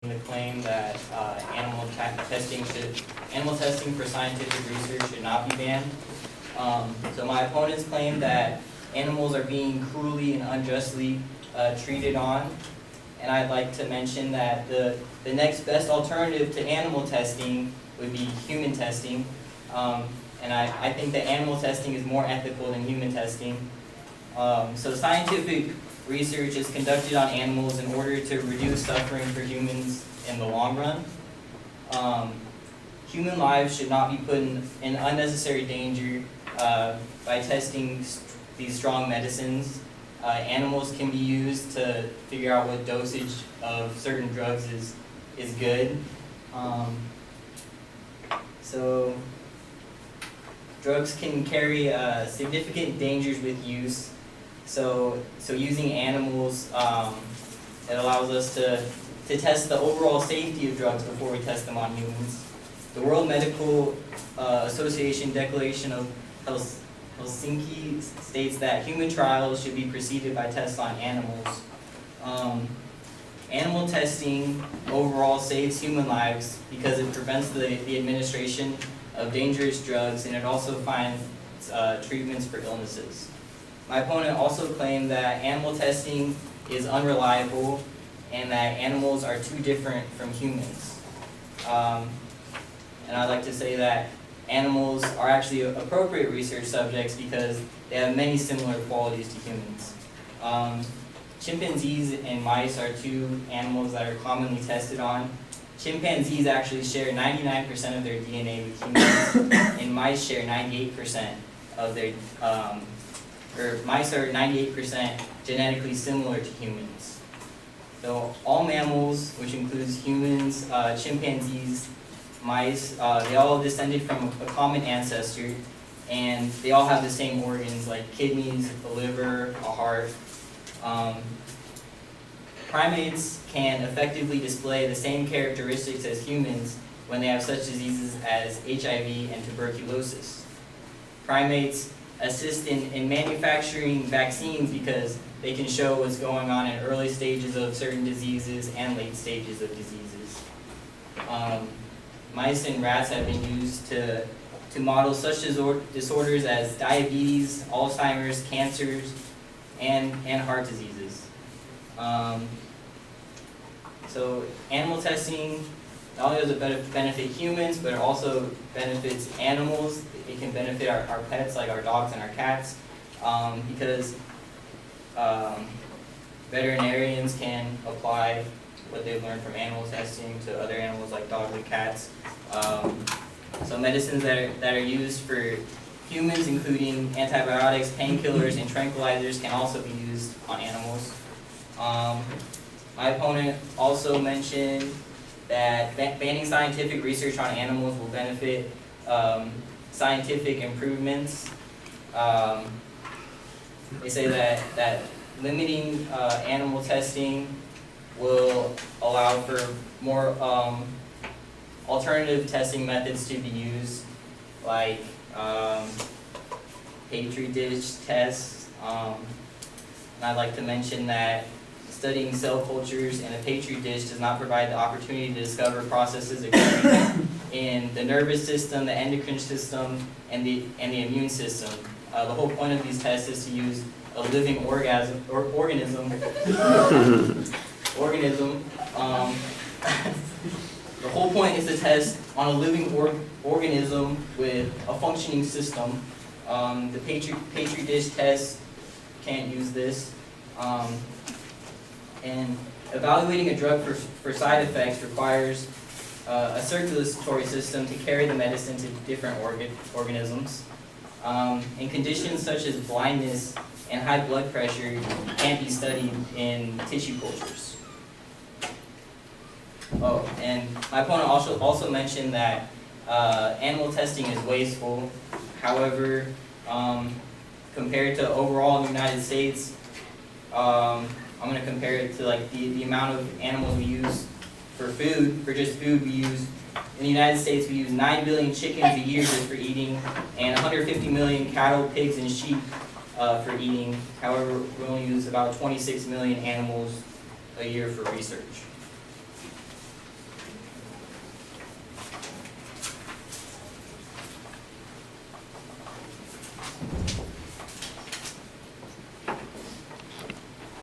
The claim that animal testing for scientific research should not be banned. So my opponents claim that animals are being cruelly and unjustly treated on, and I'd like to mention that the next best alternative to animal testing would be human testing, and I think that animal testing is more ethical than human testing. So scientific research is conducted on animals in order to reduce suffering for humans in the long run. Human lives should not be put in unnecessary danger by testing these strong medicines. Animals can be used to figure out what dosage of certain drugs is good. So drugs can carry significant dangers with use. So using animals, it allows us to test the overall safety of drugs before we test them on humans. The World Medical Association Declaration of Helsinki states that human trials should be preceded by tests on animals. Animal testing overall saves human lives because it prevents the administration of dangerous drugs, and it also finds treatments for illnesses. My opponent also claimed that animal testing is unreliable and that animals are too different from humans. And I'd like to say that animals are actually appropriate research subjects because they have many similar qualities to humans. Chimpanzees and mice are two animals that are commonly tested on. Chimpanzees actually share 99% of their DNA with humans, and mice share 98% of their mice are 98% genetically similar to humans. So all mammals, which includes humans, chimpanzees, mice, they all descended from a common ancestor, and they all have the same organs like kidneys, a liver, a heart. Primates can effectively display the same characteristics as humans when they have such diseases as HIV and tuberculosis. Primates assist in manufacturing vaccines because they can show what's going on in early stages of certain diseases and late stages of diseases. Mice and rats have been used to model such disorders as diabetes, Alzheimer's, cancers, and heart diseases. So animal testing not only does it benefit humans, but it also benefits animals. It can benefit our pets, like our dogs and our cats, because veterinarians can apply what they've learned from animal testing to other animals like dogs and cats. So medicines that are used for humans, including antibiotics, painkillers, and tranquilizers, can also be used on animals. My opponent also mentioned that banning scientific research on animals will benefit scientific improvements. They say that limiting animal testing will allow for more alternative testing methods to be used, like Petri dish tests. And I'd like to mention that studying cell cultures in a Petri dish does not provide the opportunity to discover processes occurring in the nervous system, the endocrine system, and the immune system. The whole point of these tests is to use a living organism. The whole point is to test on a living organism with a functioning system. The Petri dish test can't use this. And evaluating a drug for side effects requires a circulatory system to carry the medicine to different organisms. And conditions such as blindness and high blood pressure can't be studied in tissue cultures. Oh, and my opponent also mentioned that animal testing is wasteful. However, compared to overall in the United States, I'm going to compare it to like the amount of animals we use for food. For just food, we use in the United States we use 9 billion chickens a year just for eating, and 150 million cattle, pigs, and sheep for eating. However, we only use about 26 million animals a year for research.